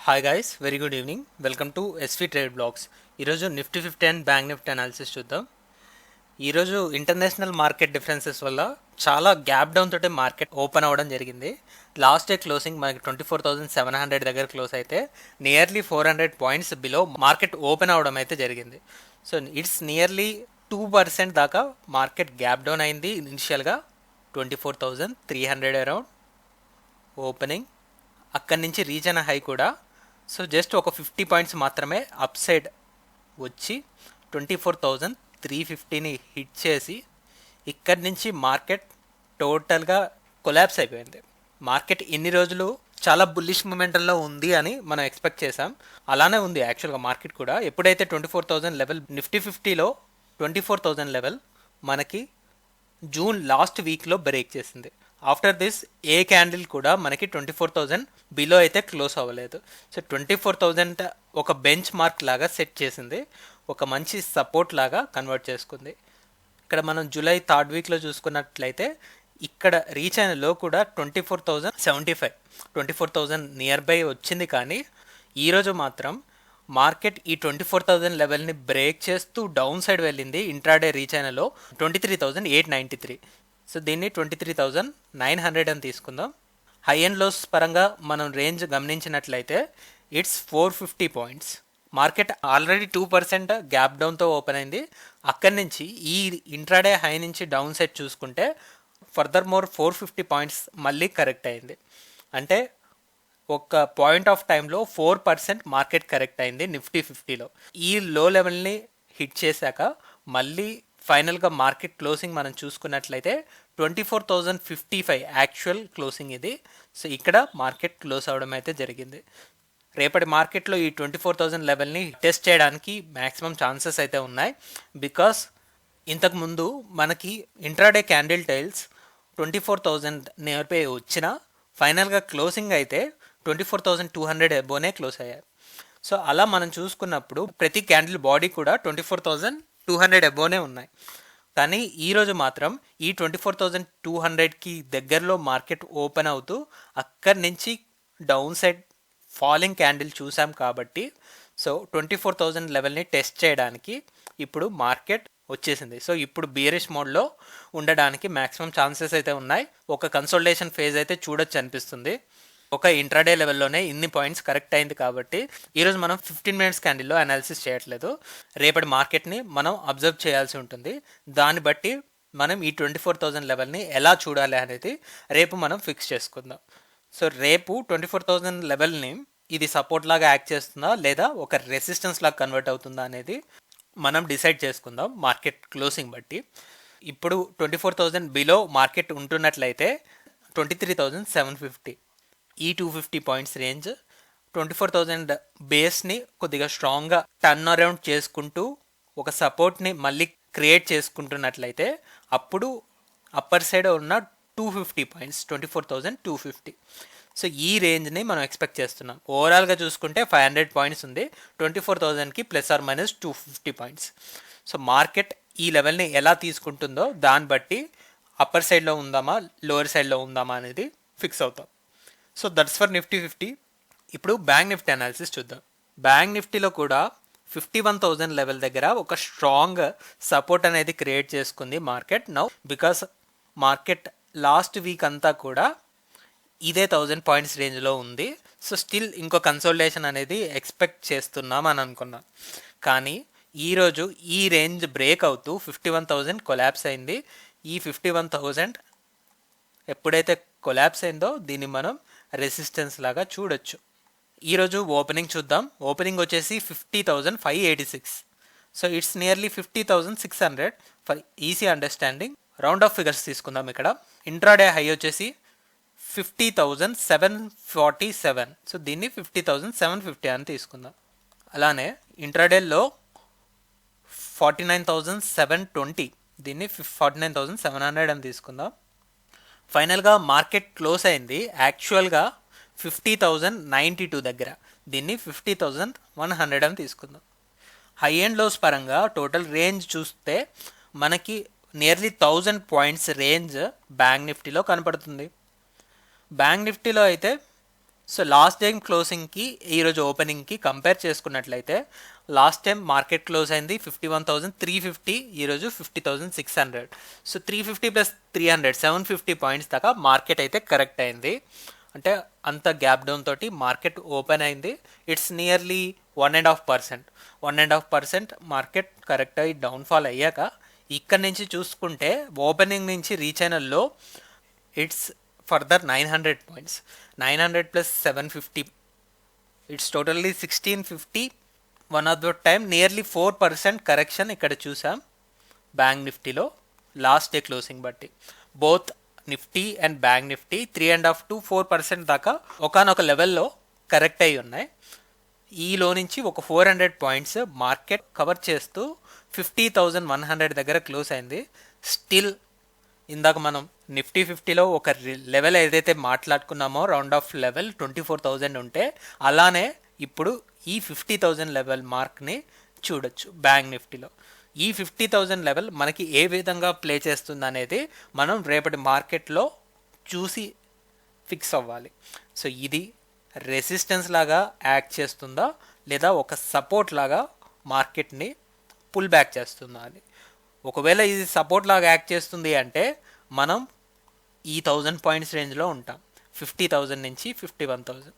Hi guys, very good evening. Welcome to SV trade blogs. ఈరోజు Nifty 50 and bank Nifty analysis చూద్దాం. ఈరోజు international market differences వల్ల చాలా gap down తోటే market open అవ్వడం జరిగింది. లాస్ట్ డే క్లోజింగ్ మనకి 24,700 దగ్గర క్లోజ్ అయితే nearly 400 points below market open అవ్వడం అయితే జరిగింది. సో ఇట్స్ నియర్లీ 2% దాకా మార్కెట్ గ్యాప్ డౌన్ అయింది. ఇనిషియల్గా 24,300 అరౌండ్ ఓపెనింగ్, అక్కడి నుంచి రీచ్ అయిన హై కూడా సో జస్ట్ ఒక 50 పాయింట్స్ మాత్రమే అప్ సైడ్ వచ్చి 24,350ని హిట్ చేసి ఇక్కడి నుంచి మార్కెట్ టోటల్గా కొలాప్స్ అయిపోయింది. మార్కెట్ ఇన్ని రోజులు చాలా బుల్లిష్ మూమెంటంలో ఉంది అని మనం ఎక్స్పెక్ట్ చేసాం. అలానే ఉంది యాక్చువల్గా మార్కెట్ కూడా. ఎప్పుడైతే 24,000 లెవెల్ నిఫ్టీ 50లో 24,000 లెవెల్ మనకి జూన్ లాస్ట్ వీక్లో బ్రేక్ చేసింది. ఆఫ్టర్ దిస్ ఏ క్యాండిల్ కూడా మనకి 24,000 బిలో అయితే క్లోజ్ అవ్వలేదు. సో 24,000 ఒక బెంచ్ మార్క్ లాగా సెట్ చేసింది, ఒక మంచి సపోర్ట్ లాగా కన్వర్ట్ చేసుకుంది. ఇక్కడ మనం జూలై థర్డ్ వీక్లో చూసుకున్నట్లయితే ఇక్కడ రీచ్ అయిన లో కూడా 24,075, 24,000 నియర్ బై వచ్చింది. కానీ ఈరోజు మాత్రం మార్కెట్ ఈ 24,000 లెవెల్ని బ్రేక్ చేస్తూ డౌన్ సైడ్ వెళ్ళింది. ఇంట్రాడే రీచ్ అయిన లో 23,893. సో దీన్ని 23,900 అని తీసుకుందాం. హై అండ్ లోస్ పరంగా మనం రేంజ్ గమనించినట్లయితే it's 450 points. Market already 2% gap డౌన్తో ఓపెన్ అయింది. అక్కడి నుంచి ఈ ఇంట్రాడే హై నుంచి డౌన్ సైడ్ చూసుకుంటే ఫర్దర్ మోర్ 450 పాయింట్స్ మళ్ళీ కరెక్ట్ అయింది. అంటే ఒక పాయింట్ ఆఫ్ టైంలో 4% మార్కెట్ కరెక్ట్ అయింది నిఫ్టీ 50లో. ఈ లో లెవెల్ని హిట్ చేశాక మళ్ళీ ఫైనల్గా మార్కెట్ క్లోజింగ్ మనం చూసుకున్నట్లయితే 24,055 యాక్చువల్ క్లోజింగ్ ఇది. సో ఇక్కడ మార్కెట్ క్లోజ్ అవడం అయితే జరిగింది. రేపటి మార్కెట్లో ఈ 24,000 లెవెల్ని టెస్ట్ చేయడానికి మ్యాక్సిమం ఛాన్సెస్ అయితే ఉన్నాయి. బికాస్ ఇంతకుముందు మనకి intraday candle tiles 24,000 near by వచ్చిన ఫైనల్గా క్లోజింగ్ అయితే 24,200 అబోనే క్లోజ్ అయ్యాయి. సో అలా మనం చూసుకున్నప్పుడు ప్రతి క్యాండిల్ బాడీ కూడా 24,200 అబోనే ఉన్నాయి. కానీ ఈరోజు మాత్రం ఈ 24,200కి దగ్గరలో మార్కెట్ ఓపెన్ అవుతూ అక్కడి నుంచి డౌన్ సైడ్ ఫాలింగ్ క్యాండిల్ చూసాం కాబట్టి సో 24,000 లెవెల్ని టెస్ట్ చేయడానికి ఇప్పుడు మార్కెట్ వచ్చేసింది. సో ఇప్పుడు బీరిష్ మోడ్లో ఉండడానికి మ్యాక్సిమం ఛాన్సెస్ అయితే ఉన్నాయి. ఒక కన్సోలిడేషన్ ఫేజ్ అయితే చూడొచ్చు అనిపిస్తుంది. ఒక ఇంట్రాడే లెవెల్లోనే ఇన్ని పాయింట్స్ కరెక్ట్ అయింది కాబట్టి ఈరోజు మనం 15 మినిట్స్ క్యాండిల్లో అనాలిసిస్ చేయట్లేదు. రేపటి మార్కెట్ని మనం అబ్జర్వ్ చేయాల్సి ఉంటుంది. దాన్ని బట్టి మనం ఈ 24,000 లెవెల్ని ఎలా చూడాలి అనేది రేపు మనం ఫిక్స్ చేసుకుందాం. సో రేపు 24,000 లెవెల్ని ఇది సపోర్ట్ లాగా యాక్ట్ చేస్తుందా లేదా ఒక రెసిస్టెన్స్ లాగా కన్వర్ట్ అవుతుందా అనేది మనం డిసైడ్ చేసుకుందాం మార్కెట్ క్లోజింగ్ బట్టి. ఇప్పుడు 24,000 బిలో మార్కెట్ ఉంటున్నట్లయితే 23,750 ఈ 250 పాయింట్స్ రేంజ్ 24,000 బేస్ని కొద్దిగా స్ట్రాంగ్గా టర్న్ అరౌండ్ చేసుకుంటూ ఒక సపోర్ట్ని మళ్ళీ క్రియేట్ చేసుకుంటున్నట్లయితే అప్పుడు అప్పర్ సైడ్ ఉన్న 250 పాయింట్స్ 24,250. సో ఈ రేంజ్ని మనం ఎక్స్పెక్ట్ చేస్తున్నాం. ఓవరాల్గా చూసుకుంటే 500 పాయింట్స్ ఉంది. 24,000కి ±250 పాయింట్స్. సో మార్కెట్ ఈ లెవెల్ని ఎలా తీసుకుంటుందో దాన్ని బట్టి అప్పర్ సైడ్లో ఉందామా లోవర్ సైడ్లో ఉందామా అనేది ఫిక్స్ అవుతాం. So that's for Nifty 50. ఇప్పుడు బ్యాంక్ నిఫ్టీ అనాలిసిస్ చూద్దాం. బ్యాంక్ నిఫ్టీలో కూడా 51,000 లెవెల్ దగ్గర ఒక స్ట్రాంగ్ సపోర్ట్ అనేది క్రియేట్ చేసుకుంది market now. Because market last week అంతా కూడా ఇదే 1,000 పాయింట్స్ రేంజ్లో ఉంది. సో స్టిల్ ఇంకో కన్సోలిడేషన్ అనేది ఎక్స్పెక్ట్ చేస్తున్నాం అని అనుకున్నాం. కానీ ఈరోజు ఈ రేంజ్ బ్రేక్ అవుతూ 51,000 కొలాప్స్ అయింది. ఈ 51,000 ఎప్పుడైతే కొలాప్స్ అయిందో దీన్ని మనం రెసిస్టెన్స్ లాగా చూడొచ్చు. ఈరోజు ఓపెనింగ్ చూద్దాం. ఓపెనింగ్ వచ్చేసి 50,586. So it's nearly 50,600 for easy understanding. Round of figures తీసుకుందాం. ఇక్కడ ఇంట్రాడే హై వచ్చేసి 50,747. సో దీన్ని 50,750 అని తీసుకుందాం. అలానే ఇంట్రాడేలో 49,720, దీన్ని 49,700 అని తీసుకుందాం. ఫైనల్గా మార్కెట్ క్లోజ్ అయింది యాక్చువల్గా 50,092 దగ్గర. దీన్ని 50,100 అని తీసుకుందాం. హై అండ్ లోస్ పరంగా టోటల్ రేంజ్ చూస్తే మనకి నియర్లీ 1,000 పాయింట్స్ రేంజ్ బ్యాంక్ నిఫ్టీలో కనపడుతుంది. బ్యాంక్ నిఫ్టీలో అయితే సో లాస్ట్ టైం క్లోజింగ్కి ఈరోజు ఓపెనింగ్కి కంపేర్ చేసుకున్నట్లయితే లాస్ట్ టైం మార్కెట్ క్లోజ్ అయింది 51,350, ఈరోజు 50,600. సో 350 ప్లస్ 300 750 పాయింట్స్ దాకా మార్కెట్ అయితే కరెక్ట్ అయింది. అంటే అంత గ్యాప్ డౌన్ తోటి మార్కెట్ ఓపెన్ అయింది. It's nearly 1.5%. 1.5% మార్కెట్ కరెక్ట్ అయ్యి డౌన్ఫాల్ అయ్యాక ఇక్కడ నుంచి చూసుకుంటే ఓపెనింగ్ నుంచి రీచ్ అయిన లో it's further 900 points. 900 plus 750, it's totally 1650. One of the time nearly 4% correction ఇక్కడ చూసాం బ్యాంక్ నిఫ్టీలో లాస్ట్ డే క్లోజింగ్ బట్టి. Both Nifty and bank Nifty 3.5 to 4% దాకా ఒకనొక లెవెల్లో కరెక్ట్ అయి ఉన్నాయి. ఈలో నుంచి ఒక 400 పాయింట్స్ మార్కెట్ కవర్ చేస్తూ 50,100 దగ్గర క్లోజ్ అయింది. స్టిల్ ఇందాక మనం నిఫ్టీ 50లో ఒక లెవెల్ ఏదైతే మాట్లాడుకున్నామో రౌండ్ ఆఫ్ లెవెల్ 24,000 ఉంటే, అలానే ఇప్పుడు ఈ 50,000 లెవెల్ మార్క్ని చూడొచ్చు బ్యాంక్ నిఫ్టీలో. ఈ 50,000 లెవెల్ మనకి ఏ విధంగా ప్లే చేస్తుంది అనేది మనం రేపటి మార్కెట్లో చూసి ఫిక్స్ అవ్వాలి. సో ఇది రెసిస్టెన్స్ లాగా యాక్ట్ చేస్తుందా లేదా ఒక సపోర్ట్ లాగా మార్కెట్ని పుల్ బ్యాక్ చేస్తుందా అని. ఒకవేళ ఇది సపోర్ట్ లాగా యాక్ట్ చేస్తుంది అంటే మనం ఈ 1000 పాయింట్స్ రేంజ్లో ఉంటాం, 50,000 నుంచి 51,000.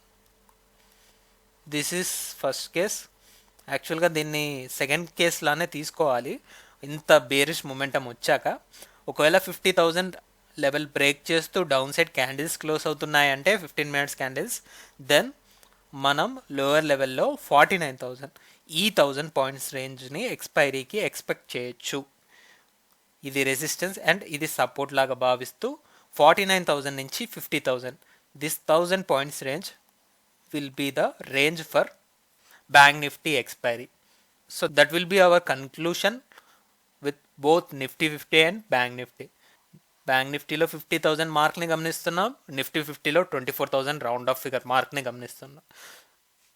This is first case. యాక్చువల్గా దీన్ని సెకండ్ కేస్ లానే తీసుకోవాలి. ఇంత బేరిష్ మొమెంటం వచ్చాక ఒకవేళ 50,000 లెవెల్ బ్రేక్ చేస్తూ డౌన్ సైడ్ క్యాండిల్స్ క్లోజ్ అవుతున్నాయంటే 15 మినిట్స్ క్యాండిల్స్, దెన్ మనం లోవర్ లెవెల్లో 49,000 ఈ 1000 పాయింట్స్ రేంజ్ని ఎక్స్పైరీకి ఎక్స్పెక్ట్ చేయొచ్చు. ఇది రెసిస్టెన్స్ అండ్ ఇది సపోర్ట్ లాగా భావిస్తూ 49,000 నుంచి 50,000, this 1000 points range will be the range for bank Nifty expiry. So that will be our conclusion with both Nifty 50 and bank Nifty. Bank నిఫ్టీలో 50,000 మార్క్ని గమనిస్తున్నాం, నిఫ్టీ 50లో 24,000 రౌండ్ ఆఫ్ ఫిగర్ మార్క్ని గమనిస్తున్నాం.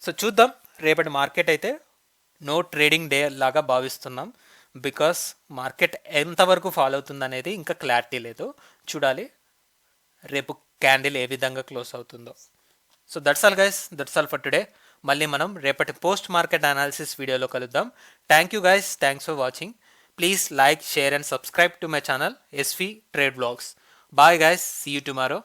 సో చూద్దాం, రేపటి మార్కెట్ అయితే నో ట్రేడింగ్ డే లాగా భావిస్తున్నాం. బికాస్ మార్కెట్ ఎంతవరకు ఫాలో అవుతుంది అనేది ఇంకా క్లారిటీ లేదు. చూడాలి రేపు క్యాండిల్ ఏ విధంగా క్లోజ్ అవుతుందో. So that's all guys, that's all for today. మళ్ళీ మనం రేపటి పోస్ట్ మార్కెట్ అనాలిసిస్ వీడియోలో కలుద్దాం. Thank you guys, thanks for watching. Please like, share and subscribe to my channel SV Trade Vlogs. Bye guys, see you tomorrow.